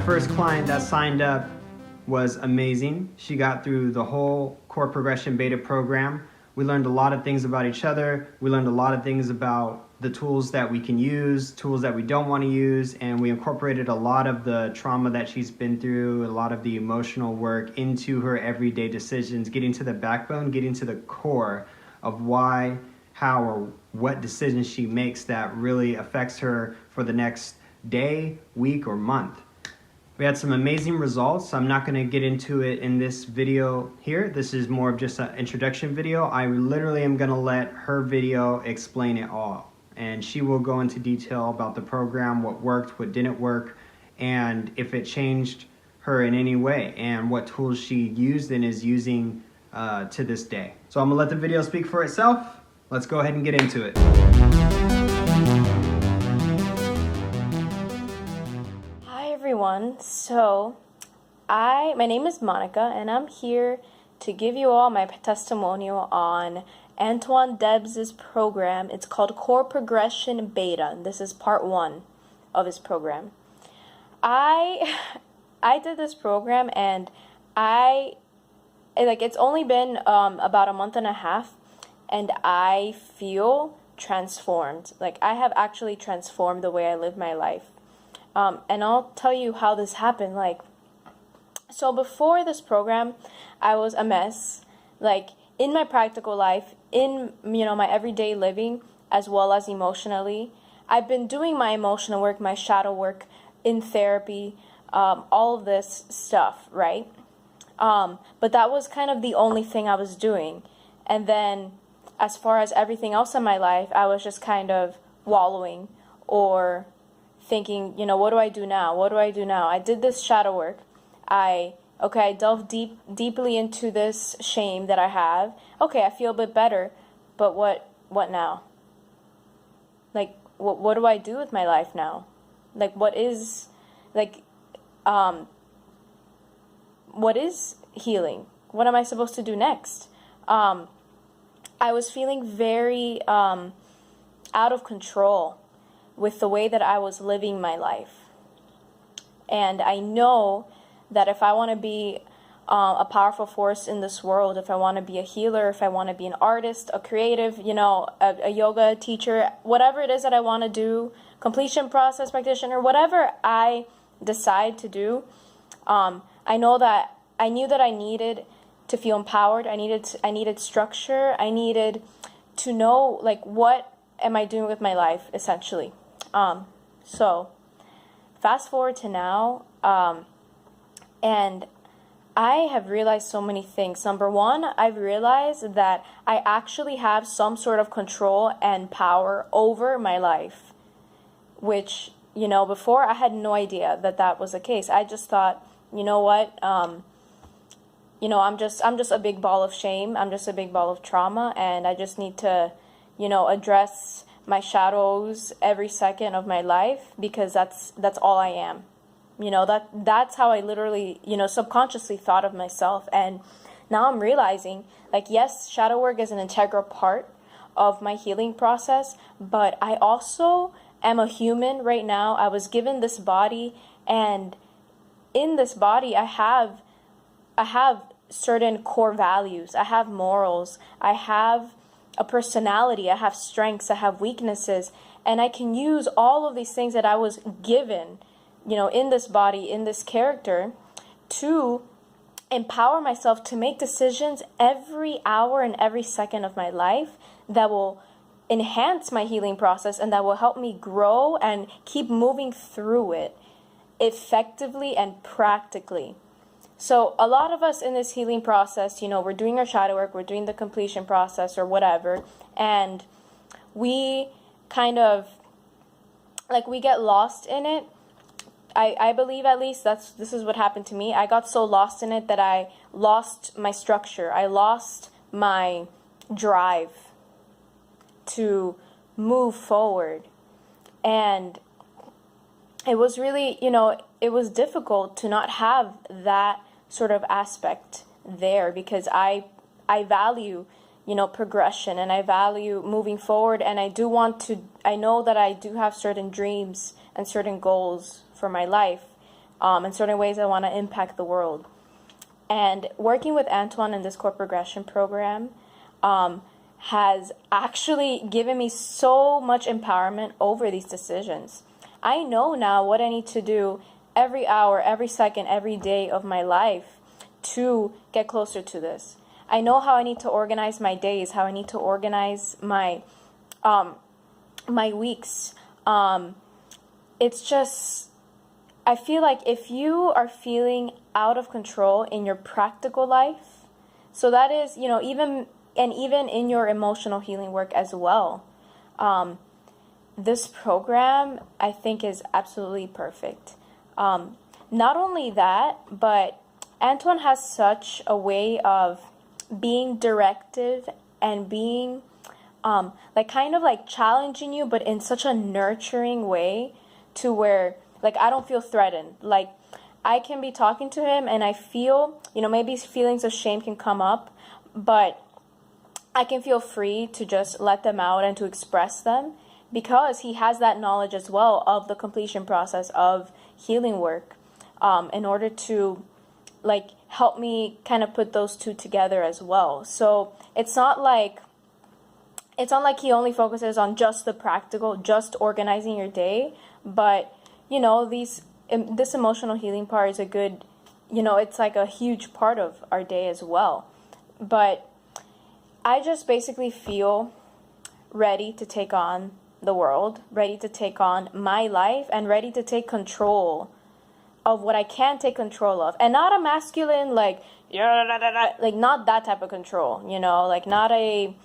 first client that signed up was amazing. She got through the whole core progression beta program. We learned a lot of things about each other. We learned a lot of things about the tools that we can use, tools that we don't want to use, and we incorporated a lot of the trauma that she's been through, a lot of the emotional work into her everyday decisions, getting to the backbone, getting to the core of why, how, or what decisions she makes that really affects her for the next day, week, or month. We had some amazing results. I'm not going to get into it in this video here. This is more of just an introduction video. I literally am going to let her video explain it all. And she will go into detail about the program, what worked, what didn't work, and if it changed her in any way, and what tools she used and is using to this day. So I'm going to let the video speak for itself. Let's go ahead and get into it. Everyone, so my name is Monica, and I'm here to give you all my testimonial on Antoine Debbs' program. It's called Core Progression Beta, and this is part 1 of his program. I did this program, and it's only been about a month and a half, and I feel transformed. Like, I have actually transformed the way I live my life. And I'll tell you how this happened. So before this program, I was a mess, in my practical life, in, my everyday living, as well as emotionally. I've been doing my emotional work, my shadow work in therapy, all of this stuff, right? But that was kind of the only thing I was doing. And then as far as everything else in my life, I was just kind of wallowing or thinking, what do I do now? What do I do now? I did this shadow work. I delved deeply into this shame that I have. Okay, I feel a bit better, but what now? What do I do with my life now? What is healing? What am I supposed to do next? I was feeling very out of control with the way that I was living my life. And I know that if I want to be a powerful force in this world, if I want to be a healer, if I want to be an artist, a creative, a yoga teacher, whatever it is that I want to do, completion process practitioner, whatever I decide to do, I knew that I needed to feel empowered. I needed structure. I needed to know, what am I doing with my life, essentially. So fast forward to now, and I have realized so many things. Number one, I've realized that I actually have some sort of control and power over my life, which, before I had no idea that was the case. I just thought, I'm just a big ball of shame. I'm just a big ball of trauma, and I just need to, address my shadows every second of my life, because that's all I am. That's how I literally, subconsciously thought of myself. And now I'm realizing, yes, shadow work is an integral part of my healing process, but I also am a human right now. I was given this body, and in this body I have certain core values. I have morals. I have a personality. I have strengths. I have weaknesses, and I can use all of these things that I was given, in this body, in this character, to empower myself to make decisions every hour and every second of my life that will enhance my healing process and that will help me grow and keep moving through it effectively and practically. So a lot of us in this healing process, we're doing our shadow work, we're doing the completion process or whatever, and we kind of, we get lost in it. I believe, at least, this is what happened to me. I got so lost in it that I lost my structure. I lost my drive to move forward. And it was really, it was difficult to not have that sort of aspect there, because I value, progression, and I value moving forward, and I know that I do have certain dreams and certain goals for my life. in certain ways I want to impact the world. And working with Antoine in this core progression program has actually given me so much empowerment over these decisions. I know now what I need to do every hour, every second, every day of my life to get closer to this. I know how I need to organize my days, how I need to organize my my weeks. It's just, I feel like if you are feeling out of control in your practical life, so that is, even in your emotional healing work as well, this program I think is absolutely perfect. Not only that, but Antoine has such a way of being directive and being kind of challenging you, but in such a nurturing way, to where I don't feel threatened. I can be talking to him and I feel, maybe feelings of shame can come up, but I can feel free to just let them out and to express them, because he has that knowledge as well of the completion process of healing work, in order to help me kind of put those two together as well. So it's not like he only focuses on just the practical, just organizing your day, but this emotional healing part is a good, it's like a huge part of our day as well. But I just basically feel ready to take on the world, ready to take on my life, and ready to take control of what I can take control of. And not a masculine, not that type of control, not a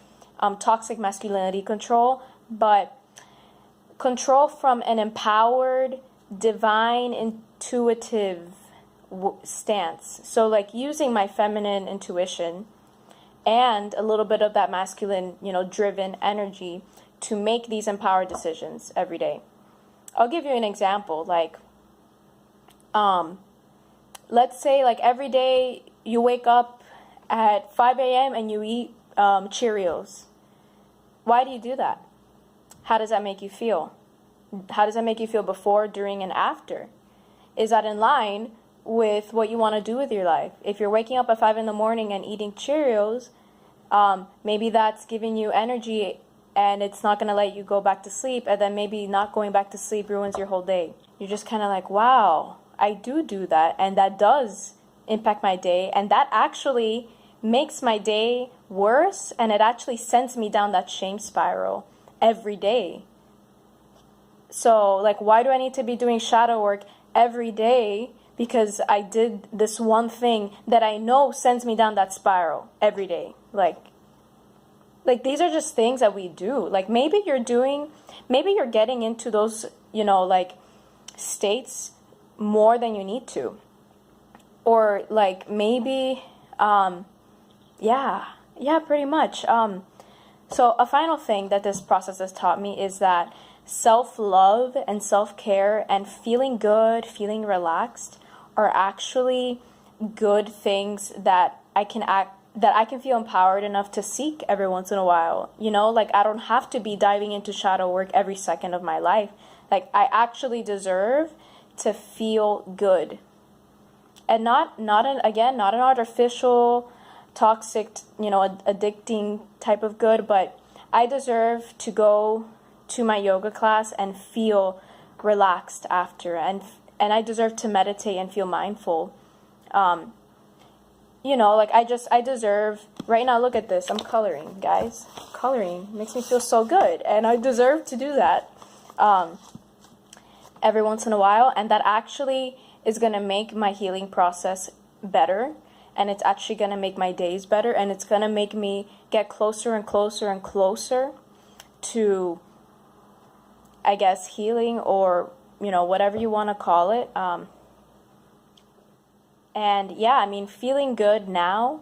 toxic masculinity control, but control from an empowered, divine, intuitive stance. So using my feminine intuition and a little bit of that masculine, driven energy to make these empowered decisions every day. I'll give you an example. Let's say every day you wake up at 5 a.m. and you eat Cheerios. Why do you do that? How does that make you feel? How does that make you feel before, during, and after? Is that in line with what you want to do with your life? If you're waking up at 5 in the morning and eating Cheerios, maybe that's giving you energy and it's not going to let you go back to sleep, and then maybe not going back to sleep ruins your whole day. You're just kind of wow, I do that, and that does impact my day, and that actually makes my day worse, and it actually sends me down that shame spiral every day. So why do I need to be doing shadow work every day because I did this one thing that I know sends me down that spiral every day? These are just things that we do. Maybe you're getting into those, states more than you need to. Or maybe, pretty much. So a final thing that this process has taught me is that self-love and self-care and feeling good, feeling relaxed are actually good things that I can feel empowered enough to seek every once in a while. I don't have to be diving into shadow work every second of my life. I actually deserve to feel good. And not an artificial, toxic, addicting type of good, but I deserve to go to my yoga class and feel relaxed after, and I deserve to meditate and feel mindful. I deserve, right now, look at this, I'm coloring, guys. Coloring makes me feel so good, and I deserve to do that every once in a while, and that actually is going to make my healing process better, and it's actually going to make my days better, and it's going to make me get closer and closer and closer to, I guess, healing, or, whatever you want to call it. And yeah, feeling good now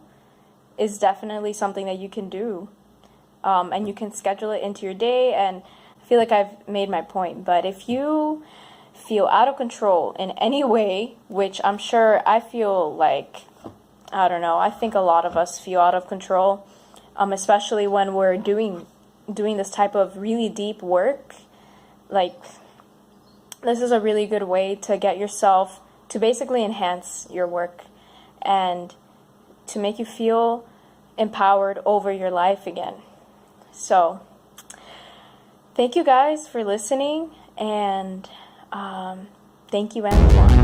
is definitely something that you can do. And you can schedule it into your day, and I feel like I've made my point. But if you feel out of control in any way, which I'm sure I feel I think a lot of us feel out of control, especially when we're doing this type of really deep work. This is a really good way to get yourself to basically enhance your work and to make you feel empowered over your life again. So thank you guys for listening, and thank you, Antoine.